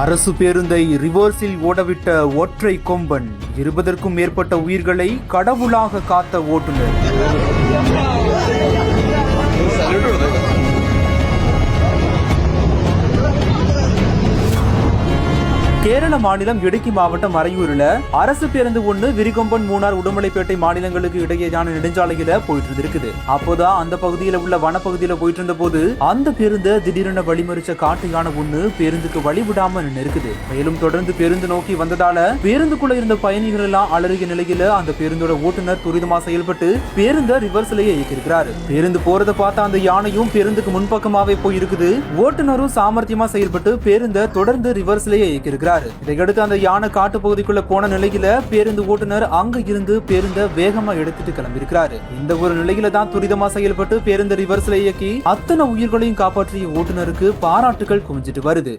அரசு பேருந்தை ரிவர்ஸில் ஓடவிட்ட ஒற்றை கொம்பன், 20க்கும் மேற்பட்ட உயிர்களை கடவுளாக காத்த ஓட்டுநர். கேரள மாநிலம் இடுக்கி மாவட்டம் மறையூரில் அரசு பேருந்து ஒண்ணு விரிகொம்பன், மூணார், உடுமலைப்பேட்டை மாநிலங்களுக்கு இடையேயான நெடுஞ்சாலையில போயிட்டு இருக்குது. அப்போதான் அந்த பகுதியில உள்ள வனப்பகுதியில போயிட்டு இருந்த போது அந்த பேருந்து திடீரென வழிமறிச்ச காட்டு யானை ஒண்ணு பேருந்துக்கு வழி விடாம நின்று இருக்குது. மேலும் தொடர்ந்து பேருந்து நோக்கி வந்ததால பேருந்துக்குள்ள இருந்த பயணிகள் எல்லாம் அலறிய நிலையில அந்த பேருந்தோட ஓட்டுநர் துரிதமா செயல்பட்டு பேருந்த ரிவர்ஸ்லயே இயக்கியிருக்கிறாரு. பேருந்து போறதை பார்த்த அந்த யானையும் பேருந்துக்கு முன்பக்கமாவே போயிருக்குது. ஓட்டுநரும் சாமர்த்தியமா செயல்பட்டு பேருந்த தொடர்ந்து ரிவர்ஸ்லயே இயக்கியிருக்கிறார். இதையடுத்து அந்த யானை காட்டு பகுதிக்குள்ள போன நிலையில பேருந்து ஓட்டுநர் அங்க இருந்து பேருந்த வேகமா எடுத்துட்டு கிளம்பியிருக்கிறாரு. இந்த ஒரு நிலையில தான் துரிதமா செயல்பட்டு பேருந்து ரிவர்ஸ்ல இயக்கி அத்தனை உயிர்களையும் காப்பாற்றிய ஓட்டுநருக்கு பாராட்டுகள் குவிஞ்சிட்டு வருது.